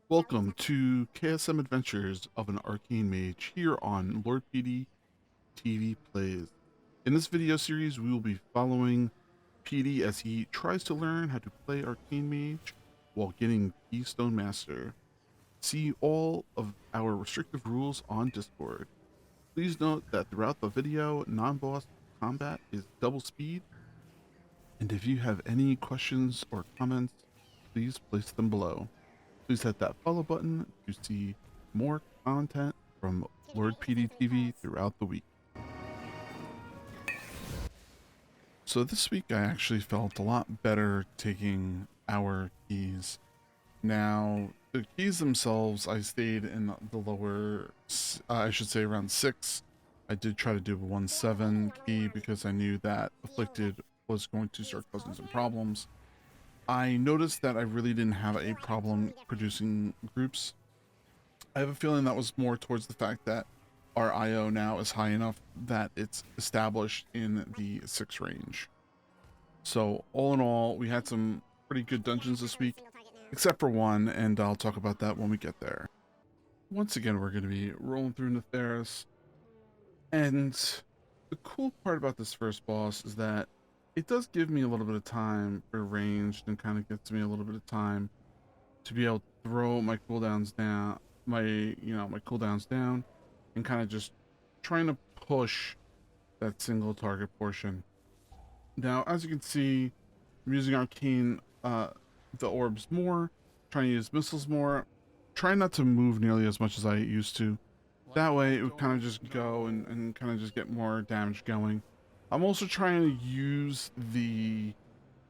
Welcome to KSM Adventures of an Arcane Mage here on Lord PeteyTV Plays. In this video series, we will be following Petey as he tries to learn how to play Arcane Mage while getting Keystone Master. See all of our restrictive rules on Discord. Please note that throughout the video, non-boss combat is double speed, and if you have any questions or comments, please place them below. Please hit that follow button to see more content from Lord PeteyTV throughout the week. So this week I actually felt a lot better taking our keys. Now, the keys themselves, I stayed in the lower, I should say around 6. I did try to do a 1-7 key because I knew that Afflicted was going to start causing some problems. I noticed that I really didn't have a problem producing groups. I have a feeling that was more towards the fact that our IO now is high enough that it's established in the 6 range. So all in all, we had some pretty good dungeons this week, except for one, and I'll talk about that when we get there. Once again, we're going to be rolling through Neltharus, and the cool part about this first boss is that it does give me a little bit of time for ranged, and kind of gets me a little bit of time to be able to throw my cooldowns down, my cooldowns down, and kind of just trying to push that single target portion. Now, as you can see, I'm using Arcane, the orbs more, trying to use missiles more, trying not to move nearly as much as I used to. That way, it would kind of just go and kind of just get more damage going. I'm also trying to use the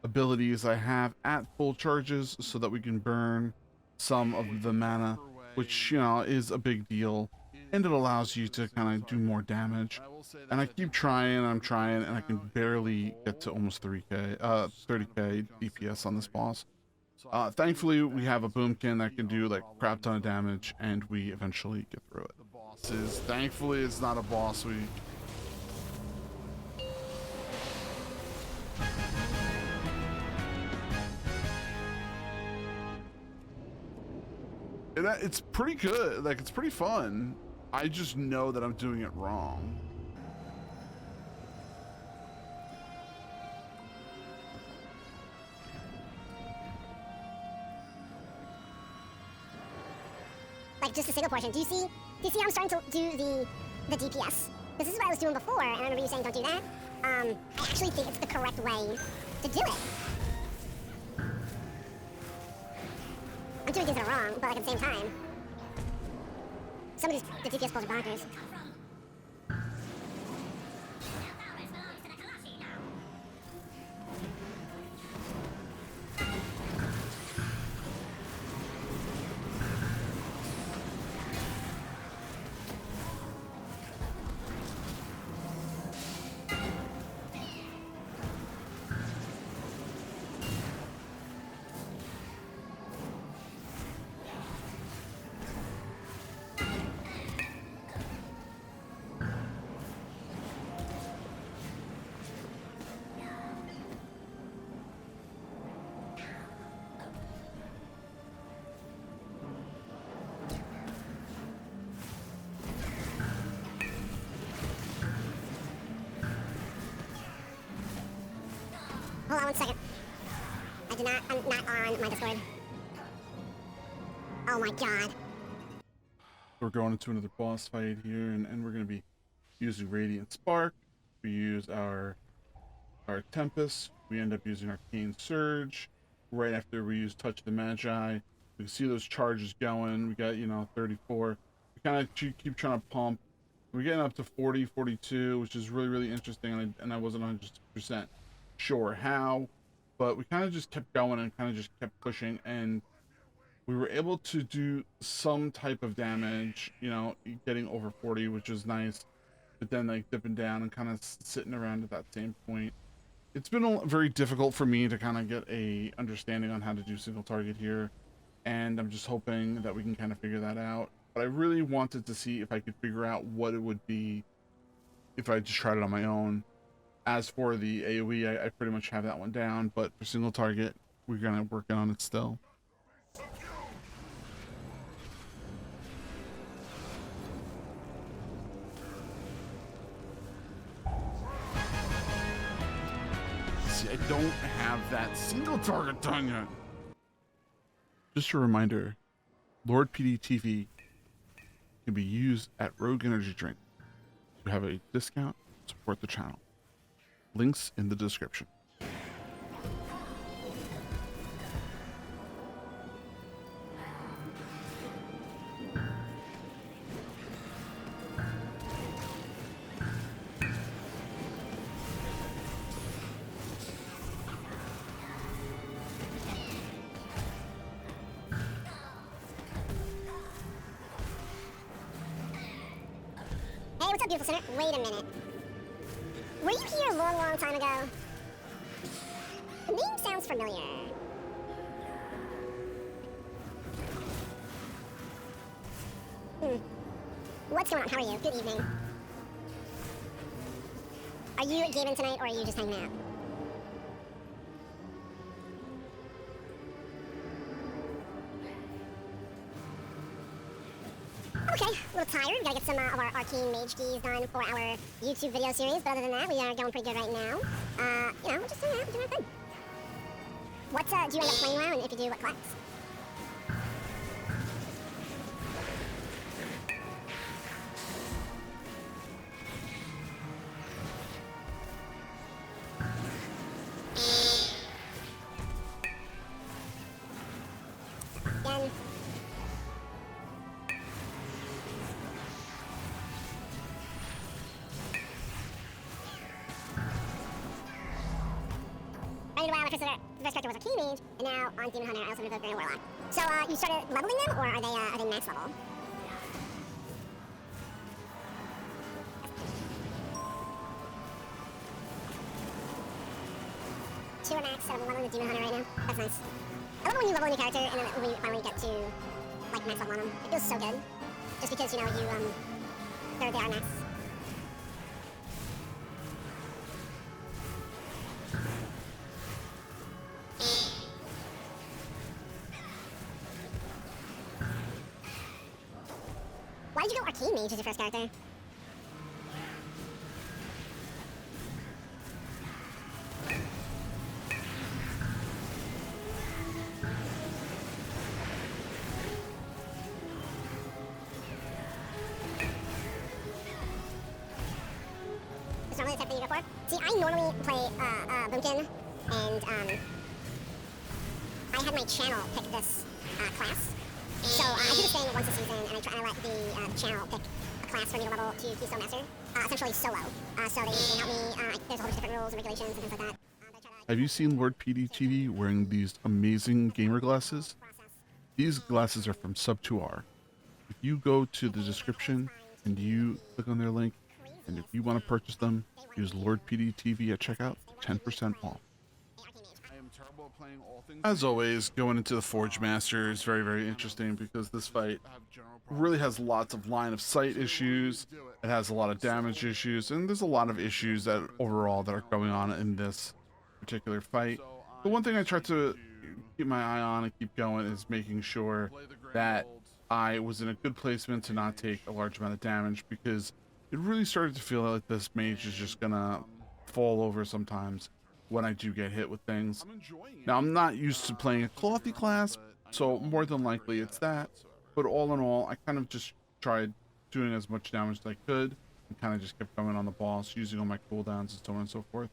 abilities I have at full charges so that we can burn some of the mana, which, is a big deal, and it allows you to kind of do more damage. And I keep trying, I'm trying, and I can barely get to almost 30k DPS on this boss. Thankfully, we have a boomkin that can do like a crap ton of damage, and we eventually get through it. Thankfully, it's not a boss week. It's pretty good, like it's pretty fun. I just know that I'm doing it wrong. Like just a single portion. Do you see how I'm starting to do the DPS? This is what I was doing before, and I remember you saying don't do that. I actually think it's the correct way to do it. I'm doing things that are wrong, but like at the same time, some of the DPS pulls are bonkers. Hold on 1 second. I'm not on my Discord. Oh my god. We're going into another boss fight here, and we're going to be using Radiant Spark. We use our Tempest. We end up using Arcane Surge. Right after we use Touch the Magi, we can see those charges going. We got, 34. We kind of keep trying to pump. We're getting up to 40, 42, which is really, really interesting, and I wasn't 100% sure how, but we kind of just kept going and kind of just kept pushing, and we were able to do some type of damage, getting over 40, which is nice, but then like dipping down and kind of sitting around at that same point. It's been very difficult for me to kind of get a understanding on how to do single target here, and I'm just hoping that we can kind of figure that out. But I really wanted to see if I could figure out what it would be if I just tried it on my own. As for the AoE, I pretty much have that one down, but for single target, we're gonna work on it still. I don't have that single target done yet. Just a reminder, Lord PeteyTV can be used at Rogue Energy Drink. You have a discount, support the channel. Links in the description. Hey, what's up, beautiful sinner? Wait a minute. Were you here a long, long time ago? The name sounds familiar. What's going on? How are you? Good evening. Are you gaming tonight, or are you just hanging out? Okay, a little tired. Gotta get some of our Arcane Mage keys done for our YouTube video series, but other than that, we are going pretty good right now. You know, we're just hanging out, we're doing our thing. What, do you end up playing around? If you do, what class? Again. Running wild, my first character was a Arcane Mage, and now on Demon Hunter, I also moved over to Warlock. So, you started leveling them, or are they max level? Two are max, so I'm leveling the Demon Hunter right now. That's nice. I love it when you level a new character, and then when you finally get to, like, max level on them. It feels so good. Just because, you know, they are max. Why did you go Arcane Mage as your first character? It's normally the type that you go for? See, I normally play Boomkin, and I had my channel pick this class. So I do this thing once a season, and I let the channel pick a class for me to level to Keystone Master, essentially solo. So they help me. There's a whole bunch of different rules and regulations and things like that. Have you seen Lord PeteyTV wearing these amazing gamer glasses? These glasses are from Sub2R. If you go to the description and you click on their link, and if you want to purchase them, use Lord PeteyTV at checkout, 10% off. As always, going into the Forge Master is very, very interesting because this fight really has lots of line of sight issues. It has a lot of damage issues, and there's a lot of issues that overall that are going on in this particular fight. The one thing I try to keep my eye on and keep going is making sure that I was in a good placement to not take a large amount of damage, because it really started to feel like this mage is just gonna fall over sometimes when I do get hit with things. Now, I'm not used to playing a clothy class, so more than likely it's that. But all in all, I kind of just tried doing as much damage as I could and kind of just kept going on the boss, using all my cooldowns and so on and so forth.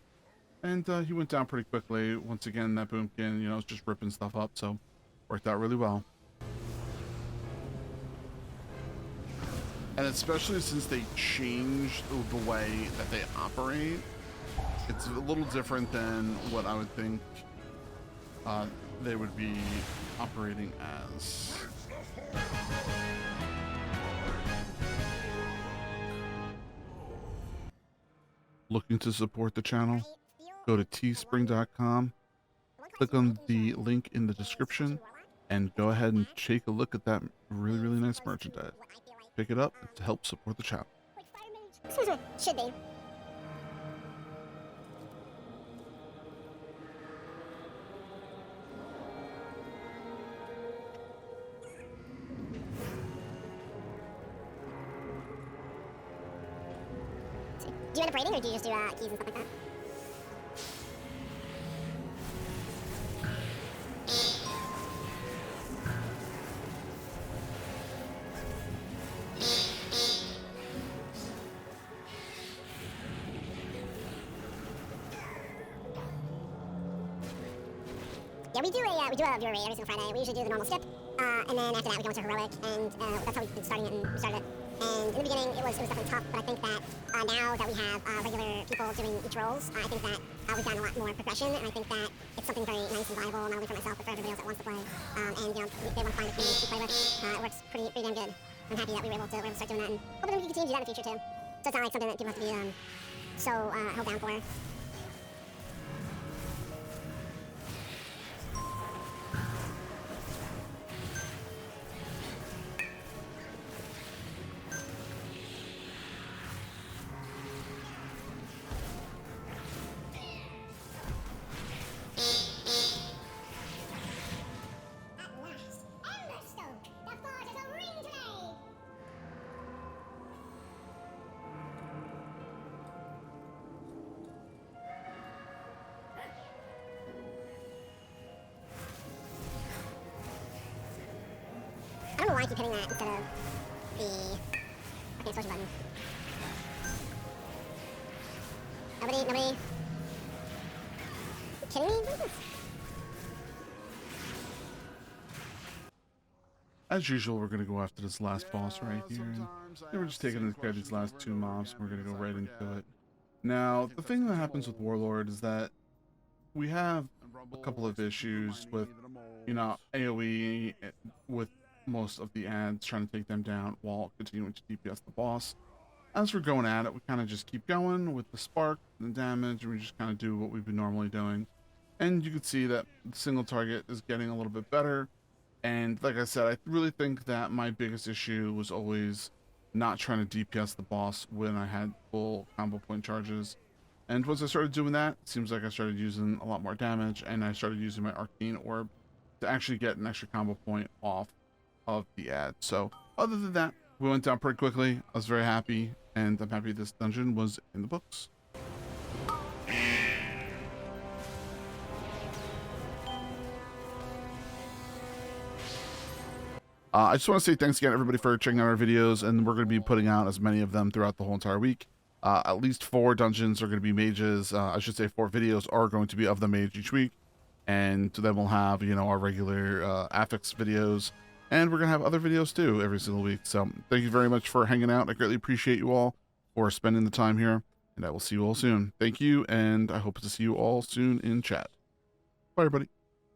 And he went down pretty quickly. Once again, that Boomkin, you know, it's just ripping stuff up, so worked out really well. And especially since they changed the way that they operate, it's a little different than what I would think they would be operating as. Looking to support the channel? Go to teespring.com, click on the link in the description, and go ahead and take a look at that really, really nice merchandise. Pick it up to help support the channel. Should be. Do you end up raiding, or do you just do keys and stuff like that? Yeah, we do a viewer raid every single Friday. We usually do the normal skip, and then after that we go into heroic, and that's how we've been starting it, and we started it. And in the beginning it was definitely tough, but I think that now that we have regular people doing each roles, I think that we've gotten a lot more progression, and I think that it's something very nice and viable, not only for myself, but for everybody else that wants to play. And you know, they want to find a community to play with. It works pretty damn good. I'm happy that we were able to start doing that, and hopefully we can continue to do that in the future too. So it's not like something that people have to be so held down for. I don't know why I keep hitting that instead of the Arcane social button. Nobody. Are you kidding me? What is this? As usual, we're going to go after this last boss right here. And we're just taking into care of these last 2 mobs, and we're going to go right into it. Now, the thing that happens with Warlord is that we have a couple of issues with, you know, AoE with most of the ads, trying to take them down while continuing to DPS the boss. As we're going at it, we kind of just keep going with the spark and the damage, and we just kind of do what we've been normally doing. And you can see that the single target is getting a little bit better. And like I said, I really think that my biggest issue was always not trying to DPS the boss when I had full combo point charges. And once I started doing that, it seems like I started using a lot more damage, and I started using my Arcane Orb to actually get an extra combo point off of the ad. So other than that, we went down pretty quickly. I was very happy, and I'm happy this dungeon was in the books. I just want to say thanks again, everybody, for checking out our videos, and we're going to be putting out as many of them throughout the whole entire week. At least 4 dungeons are going to be mages. I should say 4 videos are going to be of the mage each week, and then we'll have, you know, our regular affix videos, and we're going to have other videos too every single week. So thank you very much for hanging out. I greatly appreciate you all for spending the time here, and I will see you all soon. Thank you, and I hope to see you all soon in chat. Bye, everybody.